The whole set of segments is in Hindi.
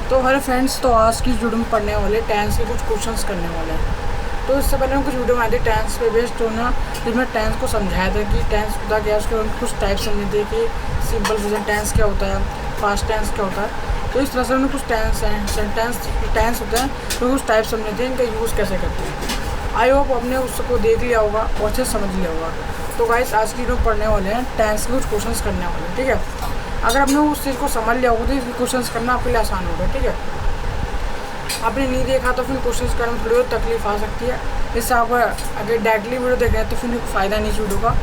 तो हेलो फ्रेंड्स, तो आज की वीडियो में पढ़ने वाले टेंस के कुछ क्वेश्चंस करने वाले हैं। तो इससे पहले हम कुछ वीडियो बनाई थी टेंस पे बेस्ड होना, जिसमें टेंस को समझाया था कि टेंस होता क्या है, उसके हम कुछ टाइप समझे थे कि सिंपल प्रेजेंट टेंस क्या होता है, पास्ट टेंस क्या होता है। तो इस तरह से हमने कुछ टेंस होते हैं तो कुछ टाइप समझे थे, इनका यूज़ कैसे करते हैं। आई होप आपने उसको देख लिया होगा और अच्छे से समझ लिया होगा। तो गाइस आज की वीडियो में पढ़ने वाले हैं टेंस के कुछ क्वेश्चंस करने वाले हैं, ठीक है। अगर आपने उस चीज़ को समझ लिया होगा तो इसके क्वेश्चंस करना आपके लिए आसान होगा, ठीक है। आपने नहीं देखा तो फिर क्वेश्चंस करने में थोड़ी बहुत तकलीफ आ सकती है। इससे आप अगर डायरेक्टली वीडियो देख रहे हैं तो फिर फ़ायदा नहीं वीडियो का।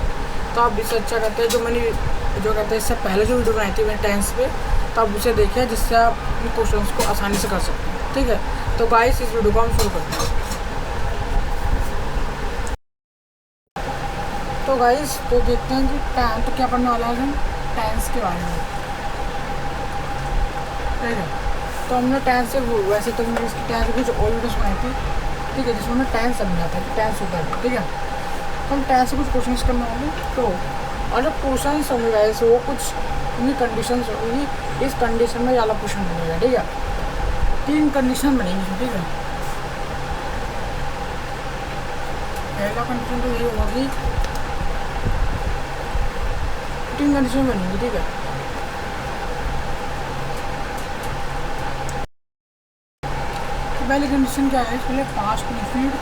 तो आप इससे अच्छा करते हैं जो कहते हैं इससे पहले जो वीडियो बनाई थी मैंने टेंस पे, तो आप उसे देखिए जिससे आप इन क्वेश्चंस को आसानी से कर सकते हैं, ठीक है। तो गाइस इस वीडियो को हम शुरू करते हैं। तो गाइस तो देखते हैं कि तो क्या पढ़ने वाला है हम टेंस के बारे में, ठीक है। तो हमने टेंस से वैसे तो मैंने इसकी टेंस कुछ और वीडियोस बनाई थी, ठीक है, जिसमें हमें टेंस समझ आता है कि टेंस होता है, ठीक है। तो हम टेंस से कुछ क्वेश्चंस करने वाले। तो और जब क्वेश्चन होंगे गाइस वो कुछ उनकी कंडीशन होगी, इस कंडीशन में ज़्यादा क्वेश्चन बनेगा, ठीक है। 3 कंडीशन बनेंगी, ठीक है। पहला कंडीशन तो ये होगा कि 3 कंडीशन बनेंगी, ठीक है। तो पहली कंडीशन क्या है, पहले पास्ट इंफिनिट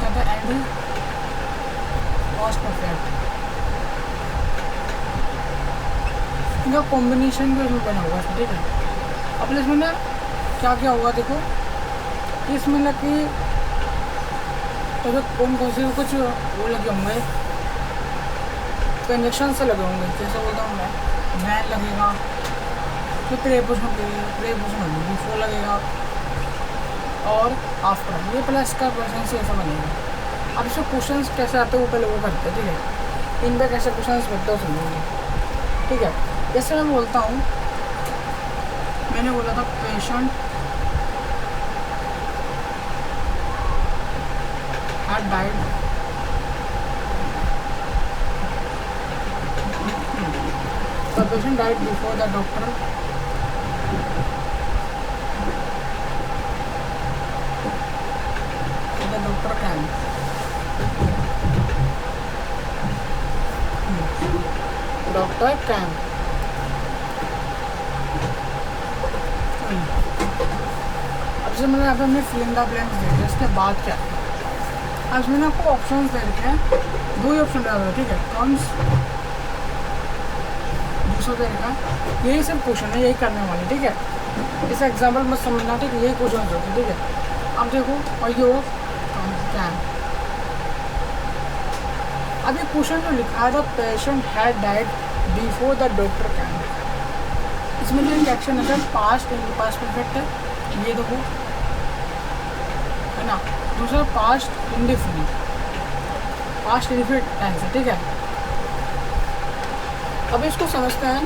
कहता है एंड पास्ट परफेक्ट, इनका कॉम्बिनेशन जो इसमें बना हुआ है, ठीक है। अब इसमें ना क्या क्या होगा देखो, इसमें ना कि तो कौन कौन से कुछ वो लगे होंगे, कंजक्शन से लगे होंगे, जैसे बोलता हूँ मैं लगेगा, तो प्रेपोजिशन बिफोर लगेगा और आफ्टर, ये प्लस का क्वेश्चन से ऐसा बनेगा। अब इसमें क्वेश्चन कैसे आते हैं वो पहले वो करते हैं, ठीक है। इन पर कैसे क्वेश्चन बनते हैं समझेंगे, ठीक है। जैसे मैं बोलता हूँ, मैंने बोला था patient had died The patient died before the doctor can. Doctor can. अब से मैंने यहाँ पे हमने फिल इन द ब्लैंक्स दे दिया, इसके बाद क्या है। अब मैंने आपको ऑप्शंस दे रखे हैं, 2 ही ऑप्शन दे रहे, ठीक है। कम्स दूसरा देगा, यही सब क्वेश्चन है, यही करने वाले, ठीक है। इस एग्जाम्पल में समझना, ठीक है, यही क्वेश्चन होते, ठीक है। अब देखो और ये हो कैन। अब ये क्वेश्चन जो लिखा है, the patient had died before the doctor can, इसमें जो एक्शन है सर पास्ट परफेक्ट है, ये देखो है ना। दूसरा past indefinite, past indefinite tense है, ठीक है। अब इसको समझते हैं,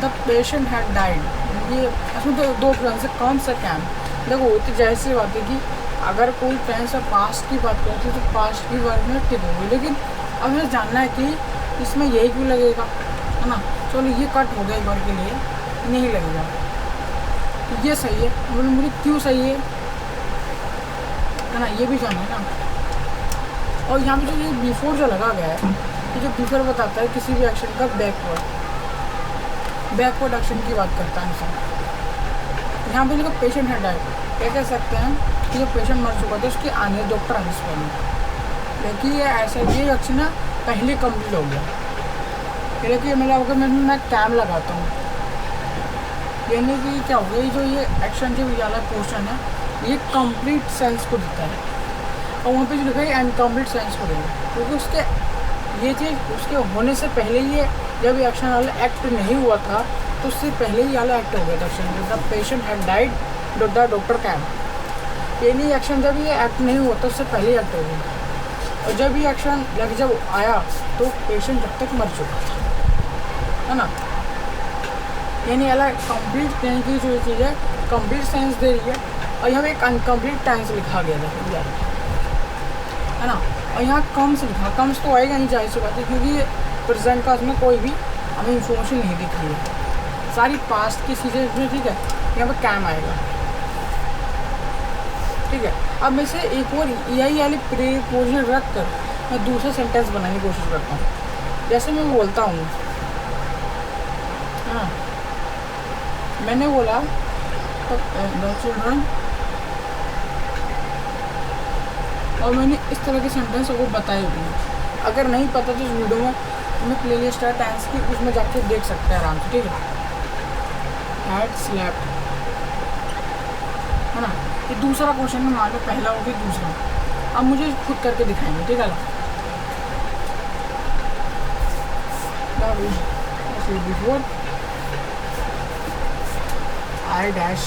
द पेशेंट हैड डाइड, ये इसमें तो 2 ऑप्शन से कौन सा कैन। देखो तो जाहिर सी बात है कि अगर कोई टेंस पास्ट की बात करती है तो पास्ट की बात में टिक होगी, लेकिन अब हमें जानना है कि इसमें यही क्यों लगेगा, है ना। चलो ये कट हो गया एक बार के लिए, नहीं लगेगा, तो ये सही है, बोले मुझे क्यों सही है ना, ये भी जानना है ना। और यहाँ पे जो ये बिफोर जो लगा गया है, ये जो बिफोर बताता है किसी भी एक्शन का बैकवर्ड एक्शन की बात करता है इंसान। यहाँ पे देखो पेशेंट है डाइड, क्या कह सकते हैं कि जो पेशेंट मर चुका था उसके आने डॉक्टर आने से पहले, लेकिन ये ऐसा ये एक्शन ना पहले कंप्लीट हो गया, लेकिन मतलब अगर मैं कैम लगाता हूँ, यानी कि क्या हो गया, जो ये एक्शन जो वाला क्वेश्चन है ये कंप्लीट सेंस को देता है, और वहाँ पे जो लिखा है अनकम्प्लीट सेंस को देगा, क्योंकि उसके ये चीज़ उसके होने से पहले ही जब एक्शन वाला एक्ट नहीं हुआ था तो उससे पहले ही वाला एक्ट हो गया था action, the patient had died the doctor can, यानी एक्शन जब ये एक्ट नहीं हुआ था उससे पहले ही एक्ट हो गया, और जब ये एक्शन जब आया तो पेशेंट जब तक मर चुका था, है ना। यानी अलग कंप्लीट यानी कि जो चीज़ है कंप्लीट सेंस दे रही है, और यहाँ पे एक अनकम्प्लीट टेंस लिखा गया था, है ना। और यहाँ कम्स लिखा, कम्स तो आएगा नहीं जाहिर सी बात है, क्योंकि प्रेजेंट का उसमें कोई भी हमें इंफॉर्मेशन नहीं दिख रही है, सारी पास्ट की चीज़ें इसमें, ठीक है। यहाँ पर कैम आएगा, ठीक है। अब मैं से एक और यही वाली प्रीपोजिशन रख कर मैं दूसरा सेंटेंस बनाने की कोशिश करता हूँ। जैसे मैं बोलता हूँ, हाँ मैंने बोला द चिल्ड्रन, और मैंने इस तरह के सेंटेंस को बताए भी। अगर नहीं पता तो इस वीडियो में मैं प्ले लिस्ट है टेंस की, उसमें जाके देख सकते हैं आराम से, ठीक है। हैड स्लैप्ड, है ना। ये दूसरा क्वेश्चन में मान लो पहला हो गया, दूसरा अब मुझे खुद करके दिखाएंगे, ठीक है। बिफोर आई डैश,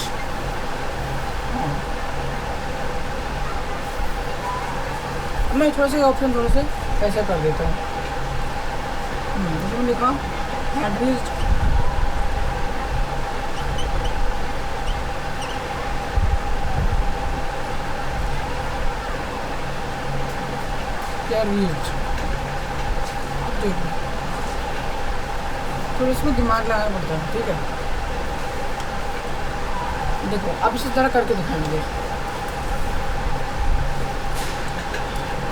मैं थोड़ा सा ऑप्शन थोड़े से ऐसा कर देता हूँ। उसमें लिखा हैड रीच्ड, या रीच्ड। देखो थोड़ा इसमें दिमाग लगाना पड़ता है, ठीक है। देखो अब इसी तरह करके दिखाएंगे।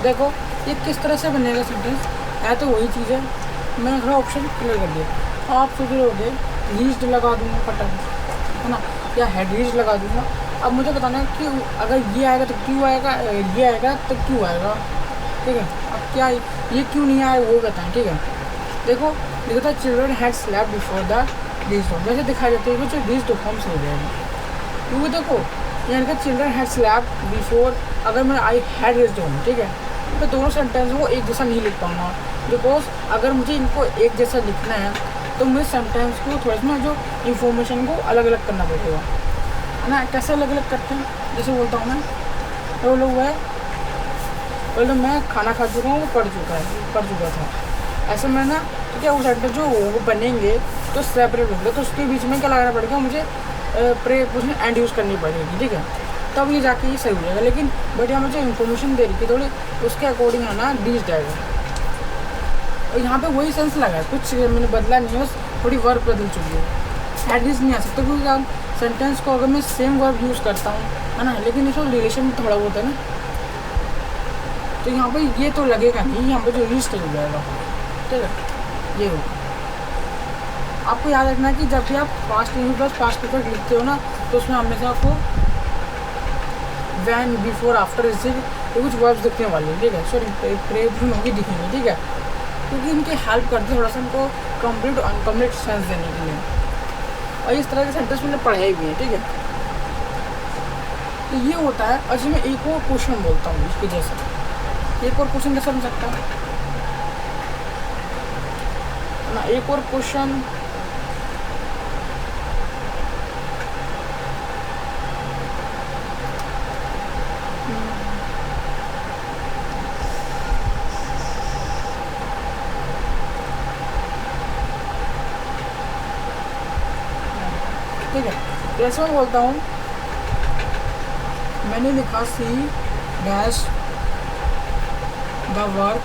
देखो ये किस तरह से बनेगा सेंटेंस, है तो वही चीज़ है। मैंने थोड़ा ऑप्शन क्लियर कर दिया। आप सोच रहे होगे रीच्ड लगा दूँगा फटाक, है ना, या हेड रीच्ड लगा दूँगा। अब मुझे बताना है कि अगर ये आएगा तो क्यों आएगा, ये आएगा तो क्यों आएगा, ठीक है। अब क्या ये क्यों नहीं आया वो बताएं, ठीक है। देखो लिखा था children had slapped before the reached home, जैसे दिखाई देते हैं जो रीच्ड होम से हो जाएगा, क्योंकि देखो यहाँ का चिल्ड्रन हैड स्लैप्ड बिफोर, अगर मैं आई हैड रीच्ड होम, ठीक है, तो दोनों सेंटेंस को एक जैसा नहीं लिख पाऊँगा। बिकॉज अगर मुझे इनको एक जैसा लिखना है तो मुझे सेंटेंस को थोड़ा सा जो इन्फॉर्मेशन को अलग अलग करना पड़ेगा, है ना। कैसे अलग अलग करते हैं, जैसे बोलता हूँ मैं, तो लोग है बोले मैं खाना खा चुका हूँ, वो पढ़ चुका था, ऐसे में ना। तो क्या वो सेंटेंस जो वो बनेंगे तो सेपरेट होंगे, तो उसके बीच में क्या लगाना पड़ेगा मुझे, प्रीपोजिशन एंड यूज़ करनी पड़ेगी, ठीक है। तब ये जाके ये सही हो जाएगा। लेकिन बट यहाँ मुझे इन्फॉर्मेशन दे रही थी थोड़ी, उसके अकॉर्डिंग है ना रीच्ड आएगा। और यहाँ पे वही सेंस लगा है, कुछ मैंने बदला नहीं है, बस थोड़ी वर्ब बदल चुकी है। हैड रीच्ड नहीं आ सकता, क्योंकि आप सेंटेंस को अगर मैं सेम वर्ब यूज़ करता हूँ, है ना, लेकिन इसमें रिलेशन में थोड़ा बहुत है ना, तो यहाँ पे ये तो लगेगा नहीं, यहाँ पे जो रीच्ड हो जाएगा, ठीक है। ये हो, आपको याद रखना है कि जब भी आप past use plus past perfect लिखते हो ना, तो उसमें हमेशा आपको वैन, बिफोर, आफ्टर, इससे कुछ वर्ब्स दिखने वाले हैं, ठीक है। सॉरी प्रीपोजिशन होगी दिखेंगे, ठीक है, क्योंकि इनकी हेल्प करते हैं थोड़ा सा इनको कंप्लीट और अनकम्प्लीट सेंस देने के लिए। और इस तरह के सेंटेंस मैंने पढ़ाए भी हैं, ठीक है। तो ये होता है। अच्छा मैं एक और क्वेश्चन बोलता हूँ इसके जैसा, एक और क्वेश्चन कैसे बन सकता है ना, एक और क्वेश्चन ठीक है। जैसे मैं बोलता हूँ, मैंने लिखा C dash the work,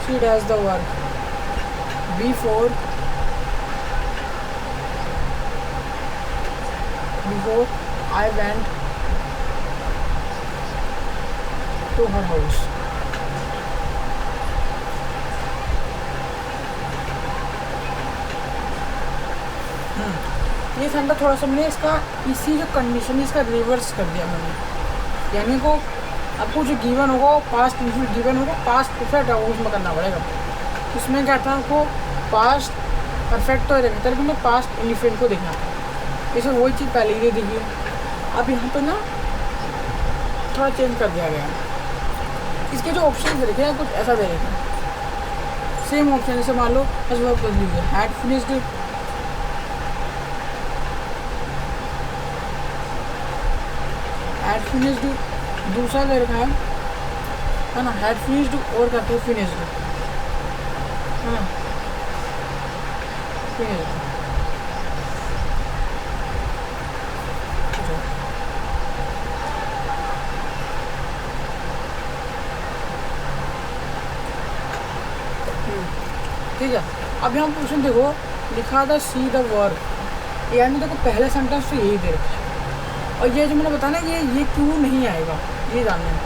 C dash the work before I went to her house. ये सेंटेंस थोड़ा सा मैंने इसका इसी जो कंडीशन इसका रिवर्स कर दिया मैंने, यानी को आपको जो गिवन होगा वो पास्ट इंफिनिट गिवन होगा, पास्ट परफेक्ट है उसमें करना पड़ेगा। उसमें क्या था, आपको पास्ट परफेक्ट तो रहता है, लेकिन मैं पास्ट इंफिनिट को देखना था। इसे वही चीज़ पहले ही देखी है, अब यहाँ पे ना थोड़ा चेंज कर दिया गया है। इसके जो ऑप्शन दे रखे हैं कुछ ऐसा दे रखे हैं, सेम ऑप्शन जैसे मान लो वर्ब कर लीजिए, हैड फिनिश्ड, हैड फिनिश्ड दूसरा ले रखा है ना, हैड फिनिश्ड और करते हैं फिनिश्ड, है ना, फिनिश्ड। ठीक है। अब यहाँ क्वेश्चन देखो, लिखा था सी द वर्क, यानी देखो पहले सेंटेंस तो यही दे रखा है, और ये जो मैंने बताया ना ये क्यों नहीं आएगा ये जानना है।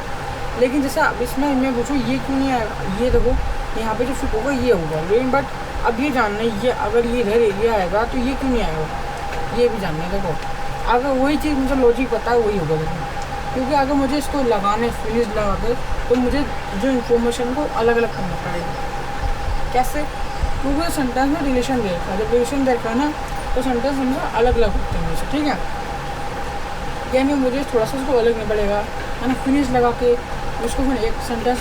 लेकिन जैसे अब इसमें मैं पूछूँ ये क्यों नहीं आएगा, ये देखो यहाँ पे जो फिट होगा ये होगा, लेकिन बट अब ये जानना है ये अगर ये इधर ये आएगा तो ये क्यों नहीं आएगा, ये भी जानना है। देखो अगर वही चीज़ मुझे लॉजिक पता है वही होगा, देखो क्योंकि अगर मुझे इसको लगाने फिनिश लगा के तो मुझे जो इन्फॉर्मेशन को अलग अलग करना पड़ेगा। कैसे, क्योंकि सेंटेंस में रिलेशन दे रखा है, जब रिलेशन दे रखा है ना तो सेंटेंस हमेशा अलग अलग होते हैं मुझसे, ठीक है। यानी मुझे थोड़ा सा उसको अलग नहीं पड़ेगा, है ना, फिनिश लगा के उसको फिर एक सेंटेंस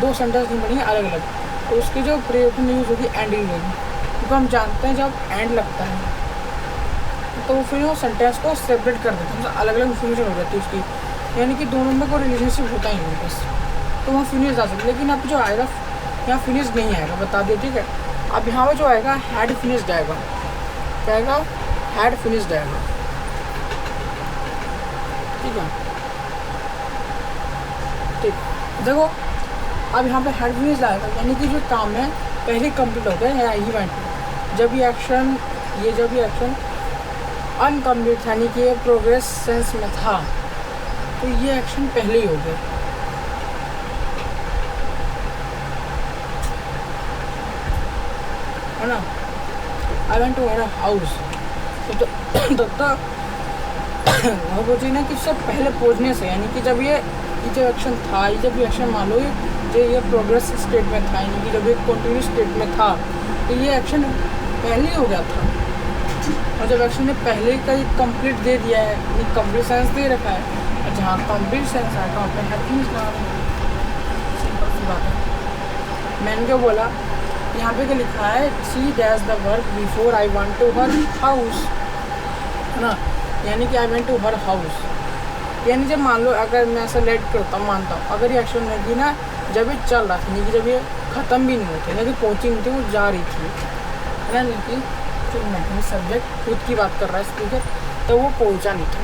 दो सेंटेंस नहीं पड़ेंगे अलग अलग, तो उसकी जो प्रयोग यूज़ होगी एंडिंग होगी, क्योंकि हम जानते हैं जब एंड लगता है तो फिर वो सेंटेंस को सेपरेट कर देते हैं, अलग अलग इन्फॉर्मेशन हो जाती है उसकी, यानी कि दोनों में कोई रिलेशनशिप होता ही नहीं बस, तो वहाँ फिनिश आ सकती है। लेकिन अब जो आएगा यहाँ फिनिश नहीं आएगा, बता दिए, ठीक है। अब यहाँ पर जो आएगा हैड फिनिश्ड आएगा, क्या आएगा, हैड फिनिश्ड आएगा, ठीक है। ठीक, देखो अब यहाँ पे हैड फिनिश्ड आएगा, यानी कि जो काम है पहले कंप्लीट हो गया है इवेंट, जब ये एक्शन अनकम्प्लीट यानी कि ये प्रोग्रेस सेंस में था तो ये एक्शन पहले ही हो गया, है ना। आई वेंट टू मेरा हाउस, तो वो बोलती ना कि उससे पहले पहुँचने से, यानी कि जब ये जो एक्शन था, जब ये एक्शन मान लो ये प्रोग्रेस स्टेट में था, यानी कि जब ये कंटिन्यूस स्टेट में था तो ये एक्शन पहले ही हो गया था, और जब एक्शन ने पहले का ही कंप्लीट दे दिया है, ये कंप्लीट सेंस दे रखा है, और जहाँ कंप्लीट सेंस आया वहाँ पे हैड फिनिश्ड लगा रहे हैं, सिंपल सी बात है। मैंने क्या बोला, यहाँ पे क्या लिखा है, C dash the work before I want to her house, है ना, यानी कि I went to her house, यानी जब मान लो अगर मैं ऐसा लेट करता हूँ, मानता हूँ अगर ये एक्शन होगी ना जब ये चल रहा था, नहीं कि जब ये ख़त्म भी नहीं होती, ना कि पहुँची नहीं थी, वो जा रही थी, है ना, नहीं कि जो नहीं सब्जेक्ट खुद की बात कर रहा है स्पीकर, तो वो पहुँचा नहीं था,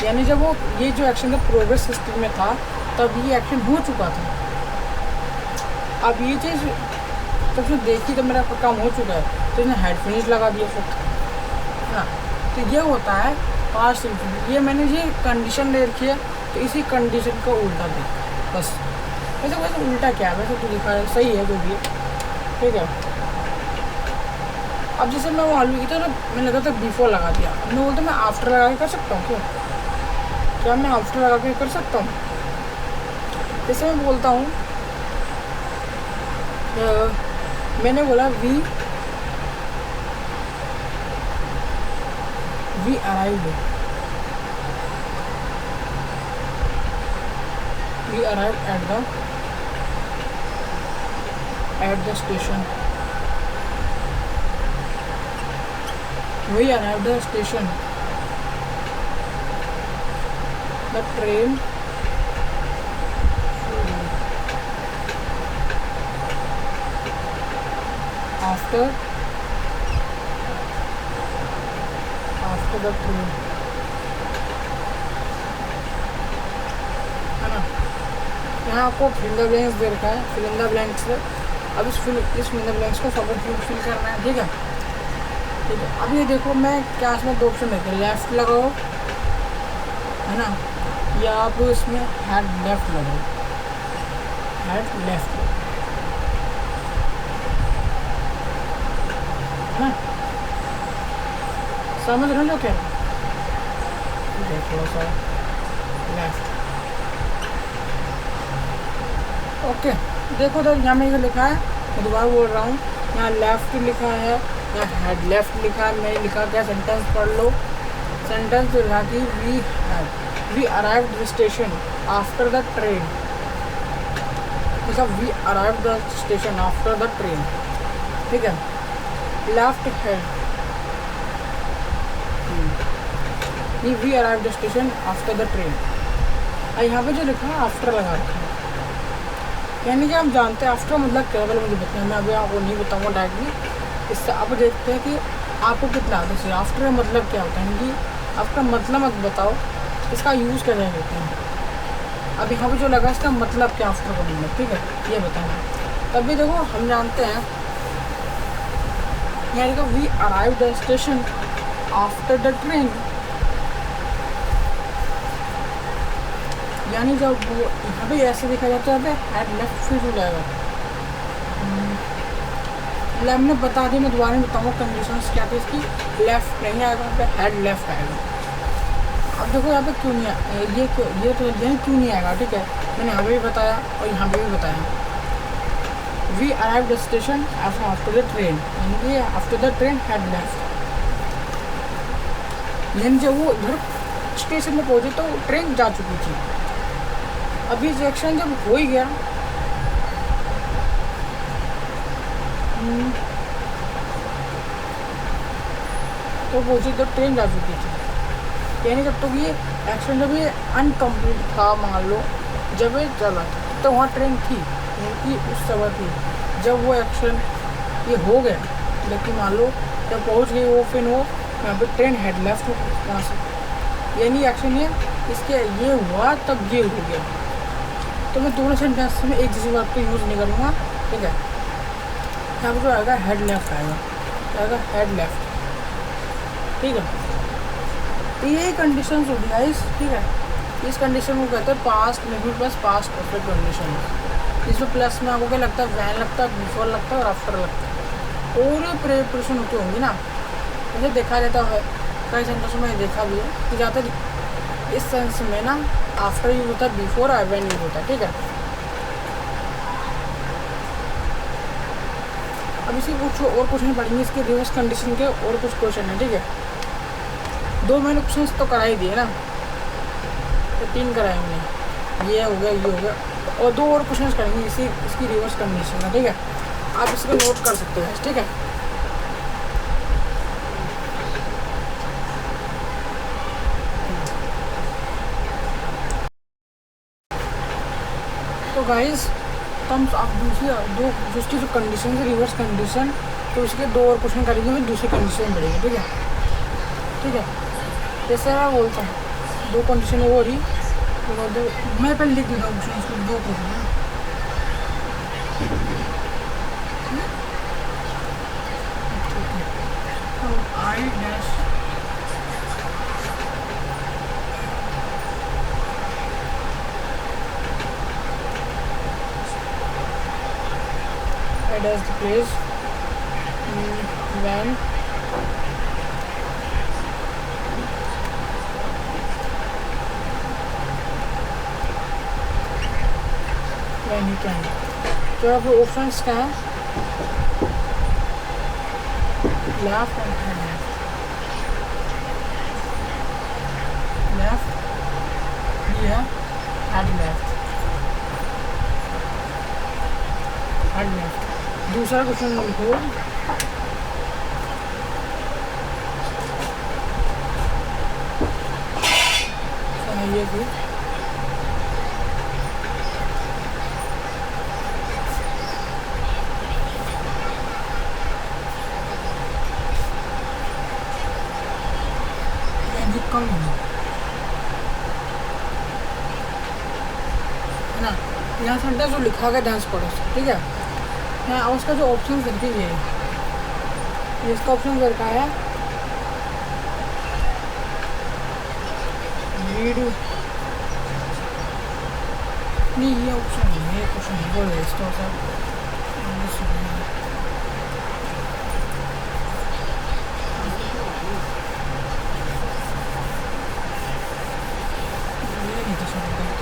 यानी जब वो ये जो एक्शन था प्रोग्रेस सिस्टम में था तब ये एक्शन हो चुका था। अब ये चीज़ जब उसने देखी तो मेरा काम हो चुका है, तो इसने हेड फिनिश लगा दिया फिर, है ना। तो ये होता है पास्ट इंफिनिट, ये मैंने ये कंडीशन ले रखी है तो इसी कंडीशन का उल्टा देखा है बस। वैसे उल्टा क्या है, वैसे तो लिखा है सही है जो भी है, ठीक है। अब जैसे मैं वो आलू की तो मैंने लगा था बिफोर लगा दिया, अब मैं बोलता मैं आफ्टर लगा के कर सकता हूँ, क्या मैं आफ्टर लगा के कर सकता हूँ। जैसे मैं बोलता हूँ मैंने बोला we arrived at the station, we arrived at the station, the train after the train, है ना। यहाँ आपको फिल द ब्लैंक्स दे रखा है, फिल इन द ब्लैंक्स है। अब इस फिल द ब्लैंक्स को सब फिल करना है, ठीक है। ठीक है, अब ये देखो मैं क्या इसमें दो ऑप्शन देते हैं, लेफ्ट लगाओ, है ना, या आप इसमें हैड लेफ्ट लगाओ, हैड लेफ्ट, है ना। समझ रहे हो क्या, थोड़ा सा लेफ्ट, ओके। देखो तो यहाँ में ये लिखा है, मैं दोबारा बोल रहा हूँ, यहाँ लेफ्ट लिखा है, यहाँ हेड लेफ्ट लिखा है, मैं लिखा क्या, सेंटेंस पढ़ लो। सेंटेंस जो लिखा कि we arrived the station after the train, we arrived the station after the train, ठीक है। Left head, we arrived the station after the train, और यहाँ पे जो लिखा है आफ्टर लगा रखा है, यानी कि हम जानते हैं आफ्टर मतलब क्या, पहले मुझे बताया, मैं अभी आपको नहीं बताऊँगा डायरेक्टली। इससे आप देखते हैं कि आपको कितना आता है आफ्टर का मतलब क्या होता है, कि आपका मतलब मत बताओ, इसका यूज़ कैसे करते हैं। अब यहाँ पे जो लगा इसका मतलब क्या आफ्टर का मतलब, ठीक है, ये बताना। तभी देखो हम जानते हैं यानी कि we arrive the station after the train, यानी जब वो यहाँ पे ऐसे देखा जाता है हेड लेफ्ट फिर हो जाएगा। मैंने बता दी, मैं दोबारा बताऊँगा कंडीशंस क्या थी इसकी। लेफ्ट नहीं आएगा यहाँ पे, हेड लेफ्ट आएगा। अब देखो यहाँ पे क्यों नहीं आया, ये क्यों, ये तो यही क्यों नहीं आएगा, ठीक है। मैंने यहाँ पे भी बताया और यहाँ पे भी बताया। We arrive the station after the train, यानी after the train had left, यानी जब वो इधर स्टेशन में पहुँचे तो ट्रेन जा चुकी थी। अभी रिएक्शन जब हो ही गया, तो पहुँची तो ट्रेन जा चुकी थी, यानी जब तक ये एक्शन जब ये अनकम्प्लीट था, मान लो जब ये चला तो वहाँ ट्रेन थी, यानी उस समय थी। जब वो एक्शन ये हो गया, लेकिन मान लो जब पहुँच गई वो, फिर वो यहाँ पे ट्रेन हेड लेफ्ट हो वहाँ से, यानी एक्शन ये इसके ये हुआ तब ये हो गया। तो मैं दोनों सेंटेंस में एक जैसी बात को यूज़ नहीं करूँगा, ठीक है। यहाँ पर जो आएगा हेड लेफ्ट आएगा हेड लेफ्ट, ठीक है। तो ये कंडीशन होगी गाइस, ठीक है। इस कंडीशन को कहते हैं past indefinite plus past perfect condition. इसमें प्लस में आपको क्या लगता है, वैन लगता है, बिफोर लगता है और आफ्टर लगता है, और ये प्रिपरेशन होती होंगी ना। मुझे देखा जाता है कई सेंटेंस में देखा भी है कि ज़्यादातर इस सेंस में ना आफ्टर यूज होता है, बिफोर और व्हेन यूज होता है, ठीक है। अब इसी कुछ और क्वेश्चन पढ़ेंगे इसके रिवर्स कंडीशन के, और कुछ क्वेश्चन है, ठीक है। 2 मैंने क्वेश्चन तो करा ही दिए ना, तो 3 कराएंगे, ये हो गया, ये हो गया, और 2 और क्वेश्चन करेंगे इसकी रिवर्स कंडीशन है, ठीक है। आप इसको नोट कर सकते हैं, ठीक है। तो गाइस तो आप दूसरी जो कंडीशन है रिवर्स कंडीशन, तो इसके 2 और क्वेश्चन करेंगे, फिर दूसरी कंडीशन में बढ़ेंगे, ठीक है, ठीक है। जैसे मैं बोलता हूँ 2 कंडीशन हो रही, तो मैं पहले लिख देता हूँ क्वेश्चन, इसको 2 question I dash does the place when he can। तो अब ऑप्शंस क्या है, लेफ्ट एंड हेड लेफ्ट, ये है हेड लेफ्ट, हेड लेफ्ट। दूसरा क्वेश्चन लिखो, ये भी कम है ना। यहाँ सेंटेंस जो लिखा गया डांस पढ़ो, ठीक है। हाँ, उसका जो ऑप्शन देखिए, ये इसका ऑप्शन रखा है रीड, नहीं ये ऑप्शन नहीं है, क्वेश्चन बोल रहे इसका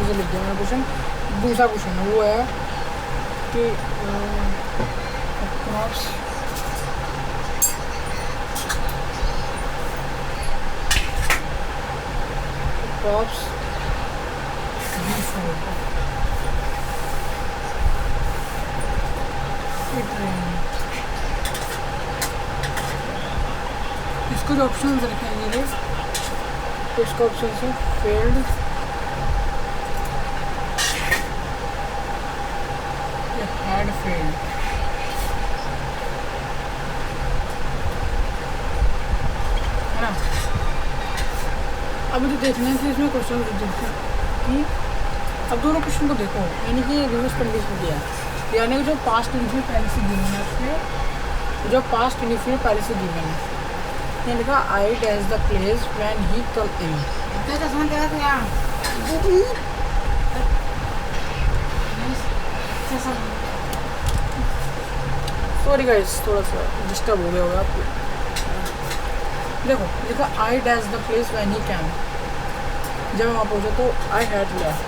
तो लिख दिया मैंने क्वेश्चन। दूसरा क्वेश्चन है वो है कि क्रॉप्स बिफोर इसको जो ऑप्शन रखेंगे तो इसका ऑप्शन है फेल्ड, had failed, है ना। अब मुझे देखना है कि इसमें क्वेश्चन कि अब दोनों क्वेश्चन को देखो, यानी कि रिवर्स कंडीशन दिया है, यानी कि जो पास्ट इन्फिनिट पहले से गिवन है उसमें, जो पास्ट इन्फिनिट पहले से गिवन है, ये लिखा I dash the place when he come in. Sorry guys, थोड़ा सा डिस्टर्ब हो गया होगा आपको। देखो लिखा I dash the place when he cam, जब वहाँ पहुँचा तो आई हैड लेफ्ट।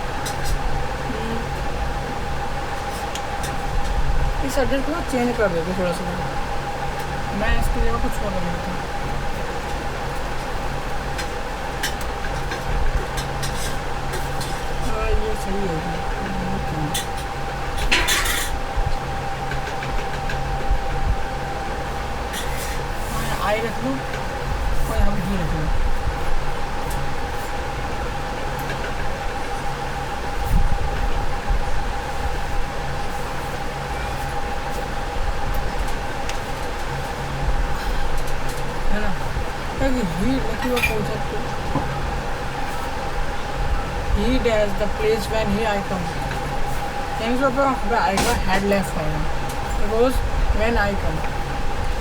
इस एड्रेस को चेंज कर देते थोड़ा सा, मैं इसकी जगह कुछ और कर देता हूँ। ये सही होगी, आई रख लूँ और यहाँ पे ही रख लूँ। है ना, ही रखी हुआ कौन सा, he dash the place when he I came, यानी कि आई का हैड लेफ्ट आएगा, बिकॉज व्हेन आई कम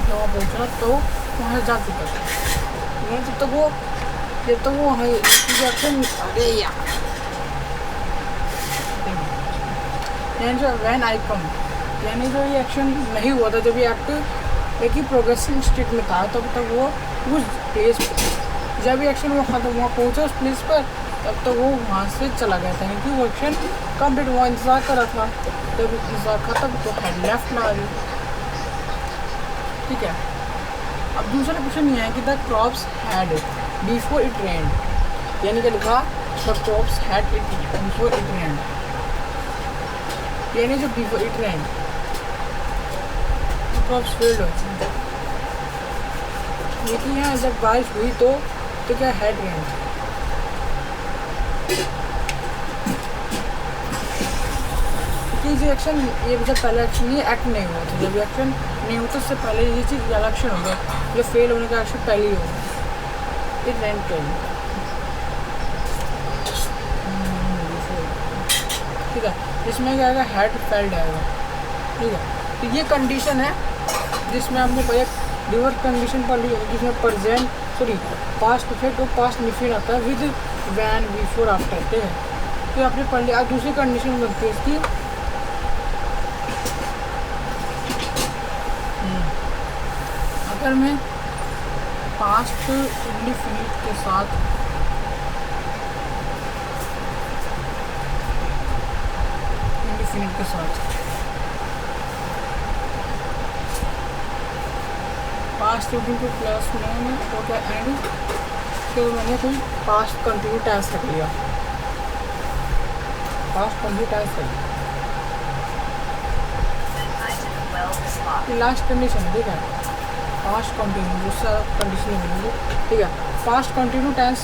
तो वहाँ पहुँचा तो वहाँ जा चुका था, जब तक वो एक्शन, अरे यार यानी जो व्हेन आई कम, यानी जो ये एक्शन नहीं हुआ था, जब ये एक्ट एक ही प्रोग्रेसिव स्टेट में था, तब तक वो उस प्लेस पर, जब ये एक्शन वो ख़त्म वहाँ पहुँचा उस प्लेस पर, तब तक वो वहाँ से चला गया था, क्योंकि वो एक्शन कंप्लीट हुआ, इंतज़ार कर रहा था, जब इंतज़ार ख़त्म तो हैड लेफ्ट ला रही। ठीक है, अब दूसरा क्वेश्चन ये है कि the crops had before it rain, यानी कि लिखा the crops had it before it rain, यानी जो before it rain crops failed होते हैं, लेकिन यहाँ जब बारिश हुई तो क्या हैड रेन, कि जो एक्शन, ये जब पहला एक्शन ये एक्ट नहीं हुआ था, जब एक्शन नहीं होता उससे पहले ये चीज़ वाला एक्शन होगा, जो फेल होने का एक्शन पहले ही होगा। इट रेन फेल, ठीक है, इसमें क्या आएगा, हैड फेल्ड आएगा। ठीक है, तो ये कंडीशन है जिसमें हमने पहले रिवर्स कंडीशन पढ़ ली है, जिसमें प्रेजेंट पास्ट परफेक्ट और पास्ट इंफिनिट आता है विद व्हेन बिफोर आफ्टर। ठीक है, तो आपने पढ़ लिया। अब दूसरी कंडीशन बनती है इसकी, अगर मैं पास्ट इंडिफिनिट के साथ पास्ट इंटू प्लस में तो क्या एंड, फिर मैंने कोई पास्ट कंटिन्यू टेंस रख लिया, पास्ट कंटिन्यू टेंस रख लिया, लास्ट कंडीशन। ठीक है, पास्ट कंटिन्यू, दूसरा कंडीशन मिलेंगे। ठीक है, पास्ट कंटिन्यू टेंस,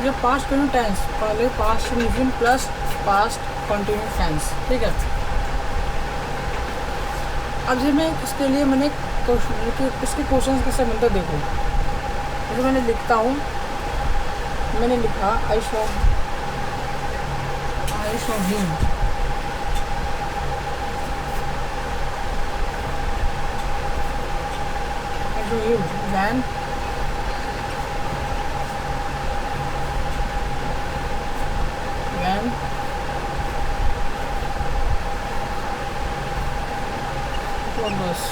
जो पास्ट कंटिन्यू टेंस पहले past indefinite plus past continue tense. ठीक है, अब जब मैं इसके लिए मैंने इसके क्वेश्चन कैसे बनता देखो, जैसे मैंने लिखता हूँ, मैंने लिखा आई शो हिम, when बस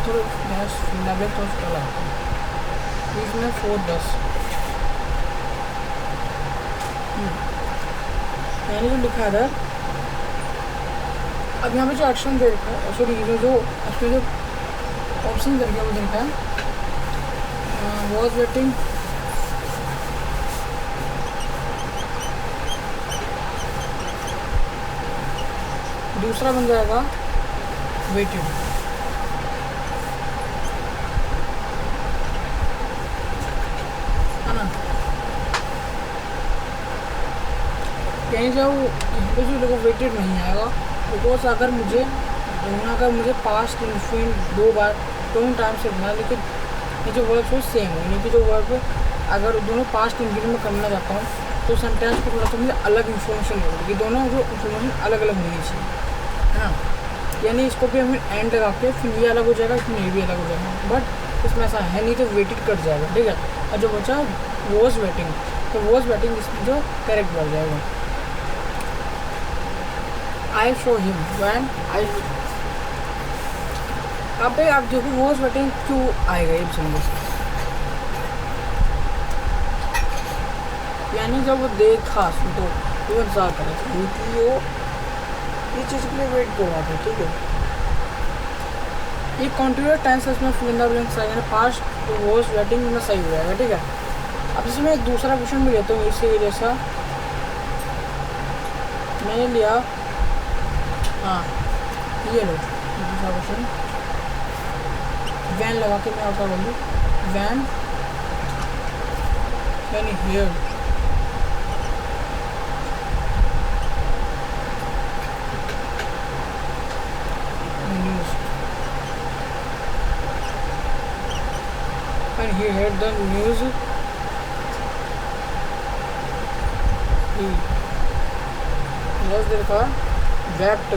थोड़ा गैस लगे तो चला इसमें 4:10 मैंने जो लिखा था। अब यहाँ पे जो एक्शन दे रखा है, सॉरी जो उसमें जो ऑप्शन दे रखा है वो दे रखा है वॉज वेटिंग, दूसरा बन जाएगा वेटेड। है ना, कहीं जाओ यहाँ पे जो देखो वेटेड नहीं आएगा, बिकॉज अगर मुझे पास्ट इंफिनिट 2 बार 2 टाइम से बना, लेकिन ये जो वर्ब है सेम है, यानी कि जो वर्ब अगर दोनों पास्ट इंक्रीज में करना चाहता हूँ तो सेंटेंस को थोड़ा सा मुझे अलग इन्फॉर्मेशन मिलेगी, दोनों जो इन्फॉर्मेशन अलग अलग होनी चाहिए, है ना। यानी इसको भी हमें एंड लगा के फिर ये अलग हो जाएगा, फिर ये भी अलग हो जाएगा, बट इसमें ऐसा है नहीं, तो वेटेड कट जाएगा, ठीक है। और जो बचा वॉज वेटिंग, तो वॉज वेटिंग इसमें जो करेक्ट बढ़ जाएगा। I show him when I, अब आप देखो वॉज वेटिंग क्यों आएगा ये समझो, यानी जब वो देखा तो इंतजार करा क्योंकि वो ये चीज़ के लिए वेट कर रहा था, ठीक है। ये कॉन्टिन्यूअस टेंस में फिल इन द ब्लैंक्स आएगा ना, पास्ट तो वॉज वेटिंग में सही हो जाएगा, ठीक है। अब इसमें एक दूसरा क्वेश्चन भी लेता हूँ इसी जैसा मैंने लिया, हाँ ये लो दूसरा क्वेश्चन, वैन लगा के मैं आपका बोलूँ वैन यानी here and he heard the news, he was therefore wept,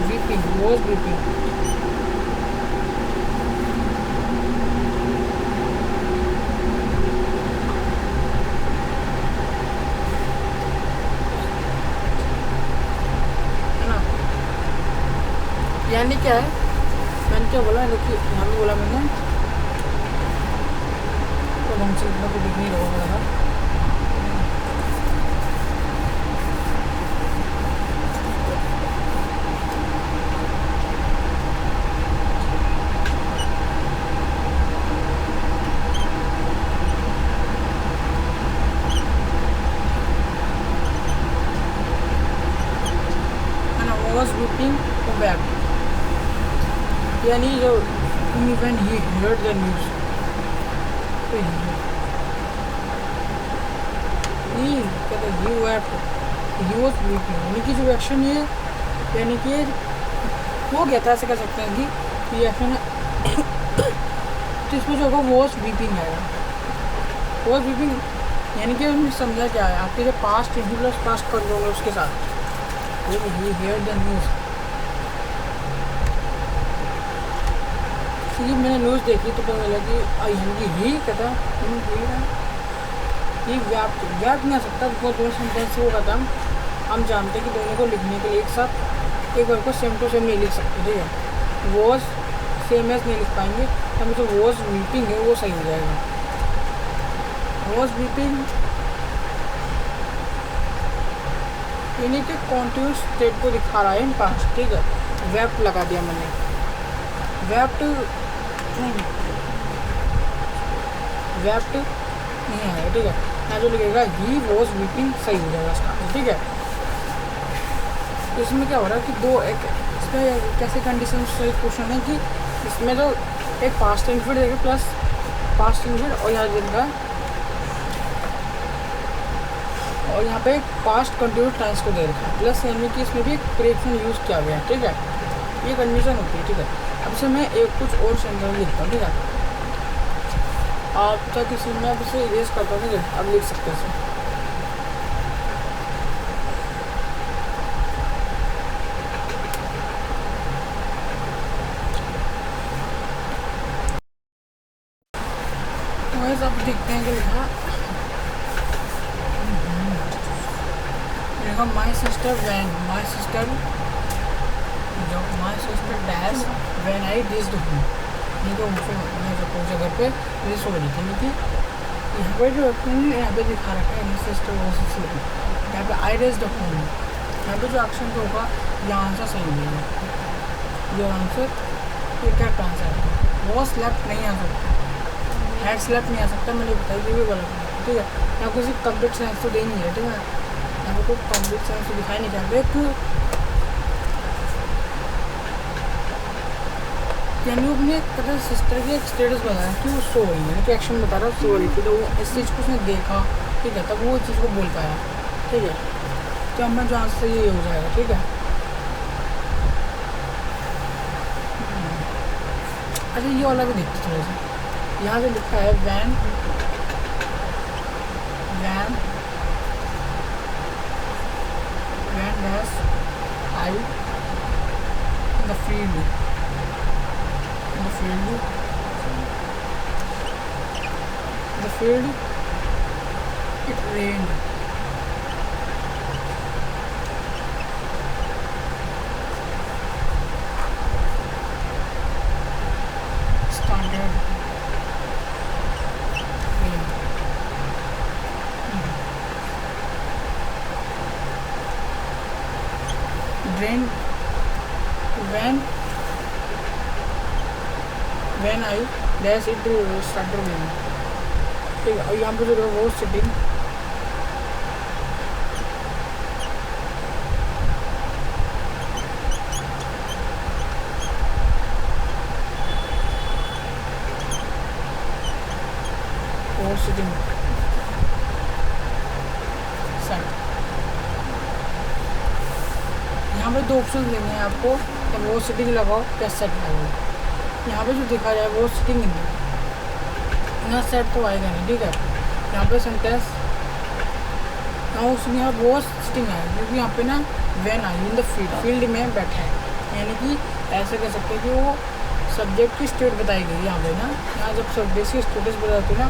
weeping, was weeping, यानी क्या है, मैंने क्या बोला, देखिए यहाँ पे बोला मैंने तो ढंग से इतना तो दिख नहीं रहा था, है ना, was weeping or wept, यानी जो when he heard the news, he कहते he wept, he was weeping, यानी कि जो एक्शन ये यानी कि हो गया था, ऐसे कह सकते हैं कि ये एक्शन है तो इसमें जो होगा was weeping आएगा, was weeping यानी कि हमने समझा क्या है, आपके जो पास्ट प्लस पास्ट कर लोगे उसके साथ, he heard the news, ये मैंने न्यूज़ देखी तो पता लगा कि ही कहता ही व्याप्त नहीं आ सकता, बहुत बड़ा सेंटेंस होगा था, हम जानते हैं कि दोनों को लिखने के लिए एक साथ एक वर्ड को सेम टू सेम नहीं लिख सकते, ठीक है। वॉज सेम एज नहीं लिख पाएंगे, हमें जो वॉज वीपिंग है वो सही हो जाएगा, वॉज वीपिंग यानी कि कॉन्टिन्यूस स्टेट को दिखा रहा है इन पास्ट, ठीक है। वेप्ट लगा दिया मैंने, वेप्ट वेप्ट नहीं आएगा, ठीक है। यहाँ जो लिखेगा ही वॉज वीपिंग सही हो जाएगा इसका, ठीक है। तो इसमें क्या हो रहा है कि दो एक इसमें कैसे कंडीशन से क्वेश्चन है कि इसमें जो एक पास्ट इंफिनिट देगा प्लस पास्ट इंफिनिट और यहाँ देगा और यहाँ पे एक पास्ट कंटिन्यूस टेंस को दे रखा है प्लस, यानी कि इसमें भी एक प्रेजेंट यूज़ किया गया है, ठीक है। ये कंडीशन होती है, ठीक है। अब से मैं एक कुछ और सेंटेंस लिखता हूँ, ठीक है। आप तक इसी में अब इसे इरेज करता हूँ, ठीक है। अब लिख सकते हैं इसे, अब देखते हैं कि लिखा my sister when my sister dash when I डिस्ड home, नहीं तो मैं जब पहुँचा घर पे मुझे सो रही थी, नहीं थी। यहाँ पर जो यहाँ पे दिखा रखा है माई सिस्टर वॉज स्लीपिंग, यहाँ पे आई डिस्ड होम, यहाँ पे जो एक्शन जो होगा ये आंसर सही मिलेगा, ये आंसर ये क्या आंसर है, वॉज स्लेप्ट नहीं आ सकता, हैड स्लेप्ट नहीं आ सकता, मैंने बताया कि भी गलत है, ठीक है। यहाँ किसी कंप्लीट सेंस तो दे नहीं है, ठीक है। यहाँ पे कोई कंप्लीट सेंस तो दिखाई नहीं चाहते, यानी अपने पता सिस्टर की एक स्टेटस बताया कि वो सो रही है, कि एक्शन बता रहा है सो रही थी, तो वो इस चीज़ को उसने देखा ठीक है, तब वो चीज़ को बोल पाया। ठीक है, तो अब मैं जो आंसर ये हो जाएगा। ठीक है, अच्छा ये वाला भी देखते थोड़ा सा। यहाँ पे लिखा है when when when dash I the field the field it rained। started rain। drain when I dash it started raining। ठीक है, और यहाँ पे जो है वो सिटिंग सेट। यहाँ पे 2 ऑप्शन देंगे आपको, तो वो सिटिंग लगाओ या सेट लगाओ। यहाँ पे जो देखा जाए वो सिटिंग यहाँ सेट तो आएगा नहीं। ठीक है, यहाँ पे सेंटेंस यहाँ उसमें यहाँ वो सिटिंग है, क्योंकि यहाँ पे ना when I in the field में बैठा है, यानी कि ऐसे कह सकते हैं कि वो सब्जेक्ट की स्टेट बताई गई। यहाँ पे ना, यहाँ जब सब्जेक्ट की स्टेटस बताती है ना,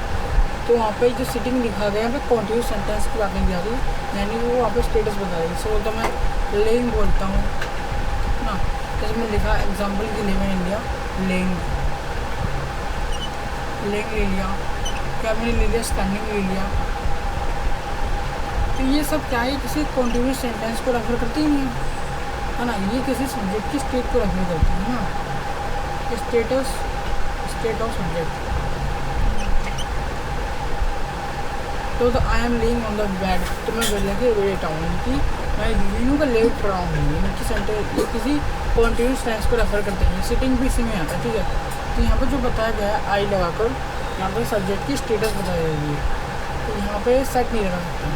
तो वहाँ पे जो सिटिंग लिखा गया है यहाँ पे कॉन्टिन्यूस सेंटेंस की बात नहीं जा रही, यानी कि वो वहाँ पे स्टेटस बता रही है। जैसे बोलता मैं लेइंग बोलता हूँ ना, जैसे मैंने लिखा एग्जाम्पल के लिए मैं इंडिया लेइंग ले लिया, क्या मैंने ले लिया स्टैंडिंग ले लिया। तो ये सब क्या है, किसी कॉन्टिन्यूस सेंटेंस को रेफर करती ही नहीं है ना, ये किसी सब्जेक्ट की स्टेट को रेफर करती है ना, स्टेट ऑफ सब्जेक्ट। तो I am lying on the bed, तो मैं बेड लेके लेटा हूँ, कि मैं यूँ का लेट रहा हूँ, यानी कि सेंटेंस ये किसी कॉन्टिन्यूस टेंस को रेफर करते हैं। सिटिंग भी इसी में आता है। ठीक है, तो यहाँ पे जो बताया गया है आई लगाकर, यहाँ पे सब्जेक्ट की स्टेटस बताई जाएगी, तो यहाँ पे सेट नहीं लगा सकते।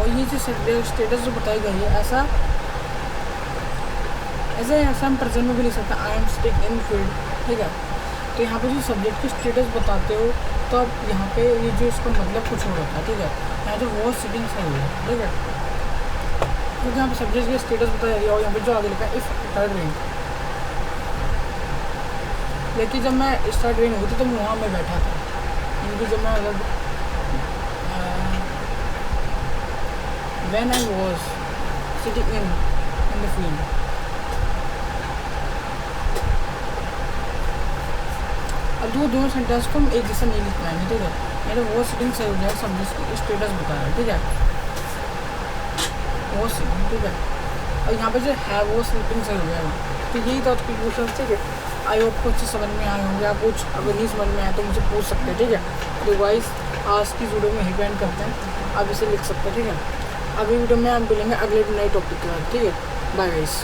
और ये जो स्टेटस जो बताई गई है, ऐसा हम प्रेजेंट में भी लिख सकते हैं, I am sitting in field. ठीक है, तो यहाँ पे जो सब्जेक्ट की स्टेटस बताते हो, तो अब यहाँ पे ये जो इसका मतलब कुछ और होता है। ठीक है, यहाँ जो वो सिटिंग सही है। ठीक है, क्योंकि यहाँ पे सब्जेक्ट की स्टेटस बताया गया और यहाँ पे जो आगे लिखा है इफ स्टार्ट रेन, लेकिन जब मैं स्टार्ट रेन हुई थी तो मैं वहाँ में बैठा था, यानी कि जब मैं when I was sitting in the field. अब दोनों सेंटेंस को हम एक जैसा नहीं लिख पाएंगे। ठीक है, मेरे वो सिटिंग सही हो जाएगा, सब्जेक्ट की स्टेटस बता रहा है। ठीक है, वो सिटिंग। ठीक है, और यहाँ पे जो है वो सिटिंग सही हो जाएगा। तो यही था आपकी क्वेश्चन। ठीक है, आई होप को अच्छे समझ में आए होंगे। आप कुछ अगर नहीं समझ में आया तो मुझे पूछ सकते हैं। ठीक है, अदरवाइज आज की वीडियो में ही पेंड करते हैं, आप इसे लिख सकते हैं। ठीक है, अगली वीडियो में हम मिलेंगे अगले नए टॉपिक के बाद। ठीक है, बाय गाइस।